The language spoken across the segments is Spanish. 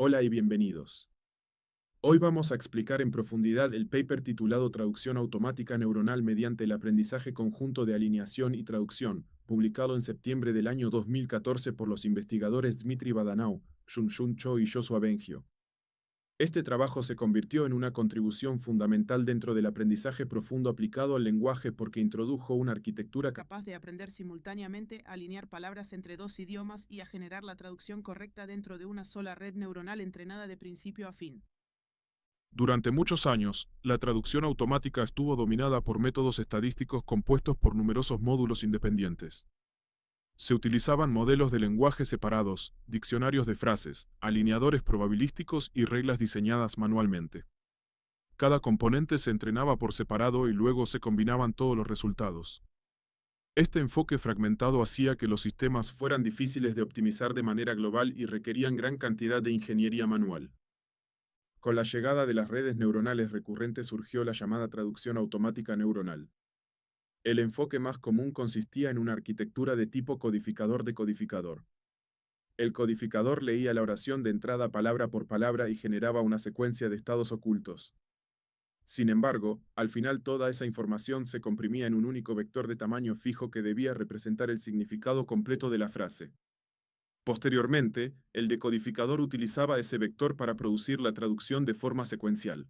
Hola y bienvenidos. Hoy vamos a explicar en profundidad el paper titulado Traducción automática neuronal mediante el aprendizaje conjunto de alineación y traducción, publicado en septiembre del año 2014 por los investigadores Dmitry Badanov, Shun Cho y Joshua Bengio. Este trabajo se convirtió en una contribución fundamental dentro del aprendizaje profundo aplicado al lenguaje porque introdujo una arquitectura capaz de aprender simultáneamente, alinear palabras entre dos idiomas y a generar la traducción correcta dentro de una sola red neuronal entrenada de principio a fin. Durante muchos años, la traducción automática estuvo dominada por métodos estadísticos compuestos por numerosos módulos independientes. Se utilizaban modelos de lenguaje separados, diccionarios de frases, alineadores probabilísticos y reglas diseñadas manualmente. Cada componente se entrenaba por separado y luego se combinaban todos los resultados. Este enfoque fragmentado hacía que los sistemas fueran difíciles de optimizar de manera global y requerían gran cantidad de ingeniería manual. Con la llegada de las redes neuronales recurrentes surgió la llamada traducción automática neuronal. El enfoque más común consistía en una arquitectura de tipo codificador de codificador. El codificador leía la oración de entrada palabra por palabra y generaba una secuencia de estados ocultos. Sin embargo, al final toda esa información se comprimía en un único vector de tamaño fijo que debía representar el significado completo de la frase. Posteriormente, el decodificador utilizaba ese vector para producir la traducción de forma secuencial.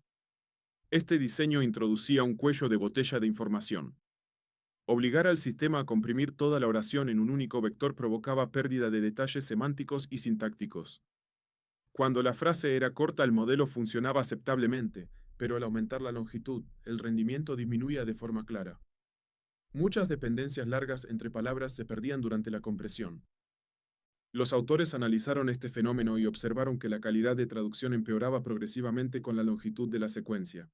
Este diseño introducía un cuello de botella de información. Obligar al sistema a comprimir toda la oración en un único vector provocaba pérdida de detalles semánticos y sintácticos. Cuando la frase era corta, el modelo funcionaba aceptablemente, pero al aumentar la longitud, el rendimiento disminuía de forma clara. Muchas dependencias largas entre palabras se perdían durante la compresión. Los autores analizaron este fenómeno y observaron que la calidad de traducción empeoraba progresivamente con la longitud de la secuencia.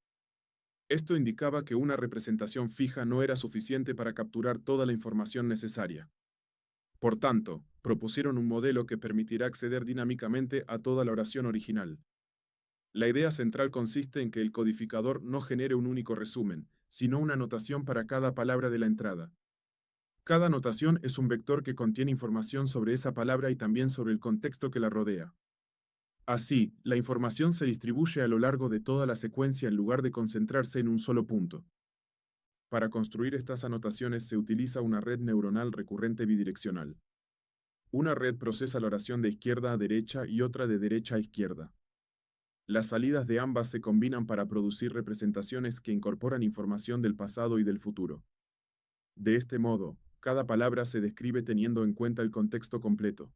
Esto indicaba que una representación fija no era suficiente para capturar toda la información necesaria. Por tanto, propusieron un modelo que permitirá acceder dinámicamente a toda la oración original. La idea central consiste en que el codificador no genere un único resumen, sino una notación para cada palabra de la entrada. Cada notación es un vector que contiene información sobre esa palabra y también sobre el contexto que la rodea. Así, la información se distribuye a lo largo de toda la secuencia en lugar de concentrarse en un solo punto. Para construir estas anotaciones se utiliza una red neuronal recurrente bidireccional. Una red procesa la oración de izquierda a derecha y otra de derecha a izquierda. Las salidas de ambas se combinan para producir representaciones que incorporan información del pasado y del futuro. De este modo, cada palabra se describe teniendo en cuenta el contexto completo.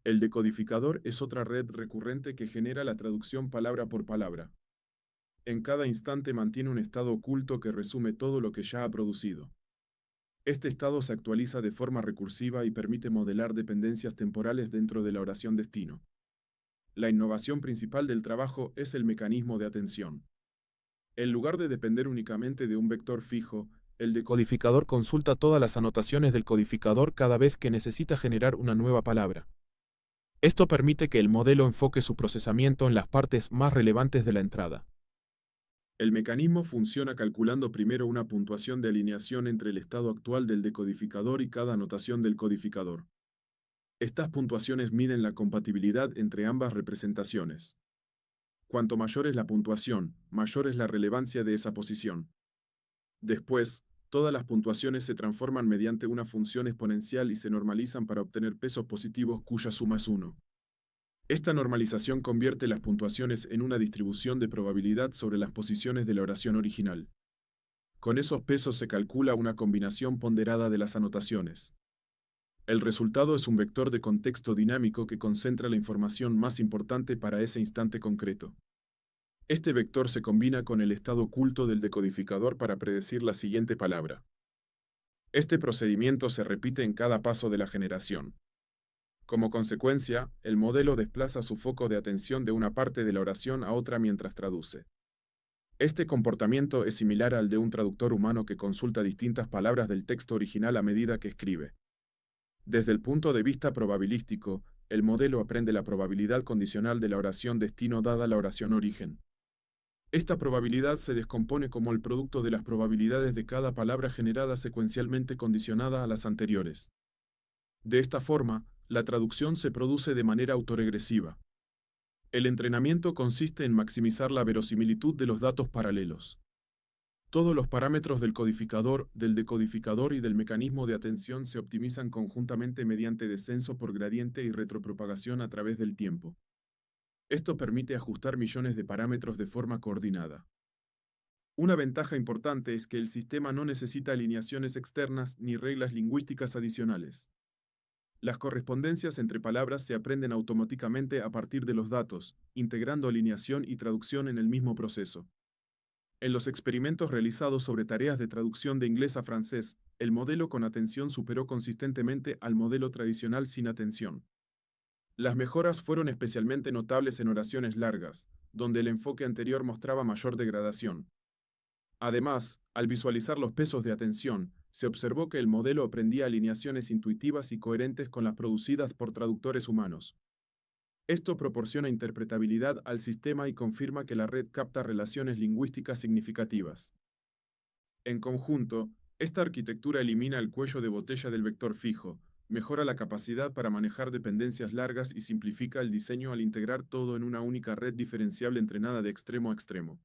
El decodificador es otra red recurrente que genera la traducción palabra por palabra. En cada instante mantiene un estado oculto que resume todo lo que ya ha producido. Este estado se actualiza de forma recursiva y permite modelar dependencias temporales dentro de la oración destino. La innovación principal del trabajo es el mecanismo de atención. En lugar de depender únicamente de un vector fijo, el decodificador consulta todas las anotaciones del codificador cada vez que necesita generar una nueva palabra. Esto permite que el modelo enfoque su procesamiento en las partes más relevantes de la entrada. El mecanismo funciona calculando primero una puntuación de alineación entre el estado actual del decodificador y cada anotación del codificador. Estas puntuaciones miden la compatibilidad entre ambas representaciones. Cuanto mayor es la puntuación, mayor es la relevancia de esa posición. Después, todas las puntuaciones se transforman mediante una función exponencial y se normalizan para obtener pesos positivos cuya suma es 1. Esta normalización convierte las puntuaciones en una distribución de probabilidad sobre las posiciones de la oración original. Con esos pesos se calcula una combinación ponderada de las anotaciones. El resultado es un vector de contexto dinámico que concentra la información más importante para ese instante concreto. Este vector se combina con el estado oculto del decodificador para predecir la siguiente palabra. Este procedimiento se repite en cada paso de la generación. Como consecuencia, el modelo desplaza su foco de atención de una parte de la oración a otra mientras traduce. Este comportamiento es similar al de un traductor humano que consulta distintas palabras del texto original a medida que escribe. Desde el punto de vista probabilístico, el modelo aprende la probabilidad condicional de la oración destino dada la oración origen. Esta probabilidad se descompone como el producto de las probabilidades de cada palabra generada secuencialmente condicionada a las anteriores. De esta forma, la traducción se produce de manera autoregresiva. El entrenamiento consiste en maximizar la verosimilitud de los datos paralelos. Todos los parámetros del codificador, del decodificador y del mecanismo de atención se optimizan conjuntamente mediante descenso por gradiente y retropropagación a través del tiempo. Esto permite ajustar millones de parámetros de forma coordinada. Una ventaja importante es que el sistema no necesita alineaciones externas ni reglas lingüísticas adicionales. Las correspondencias entre palabras se aprenden automáticamente a partir de los datos, integrando alineación y traducción en el mismo proceso. En los experimentos realizados sobre tareas de traducción de inglés a francés, el modelo con atención superó consistentemente al modelo tradicional sin atención. Las mejoras fueron especialmente notables en oraciones largas, donde el enfoque anterior mostraba mayor degradación. Además, al visualizar los pesos de atención, se observó que el modelo aprendía alineaciones intuitivas y coherentes con las producidas por traductores humanos. Esto proporciona interpretabilidad al sistema y confirma que la red capta relaciones lingüísticas significativas. En conjunto, esta arquitectura elimina el cuello de botella del vector fijo, mejora la capacidad para manejar dependencias largas y simplifica el diseño al integrar todo en una única red diferenciable entrenada de extremo a extremo.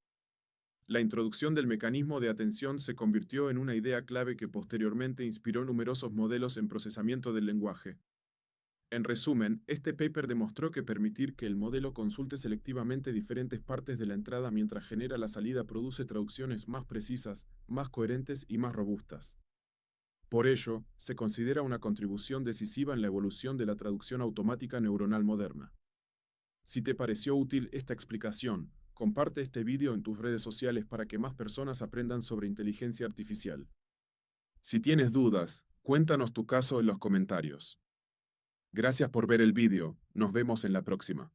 La introducción del mecanismo de atención se convirtió en una idea clave que posteriormente inspiró numerosos modelos en procesamiento del lenguaje. En resumen, este paper demostró que permitir que el modelo consulte selectivamente diferentes partes de la entrada mientras genera la salida produce traducciones más precisas, más coherentes y más robustas. Por ello, se considera una contribución decisiva en la evolución de la traducción automática neuronal moderna. Si te pareció útil esta explicación, comparte este vídeo en tus redes sociales para que más personas aprendan sobre inteligencia artificial. Si tienes dudas, cuéntanos tu caso en los comentarios. Gracias por ver el vídeo, nos vemos en la próxima.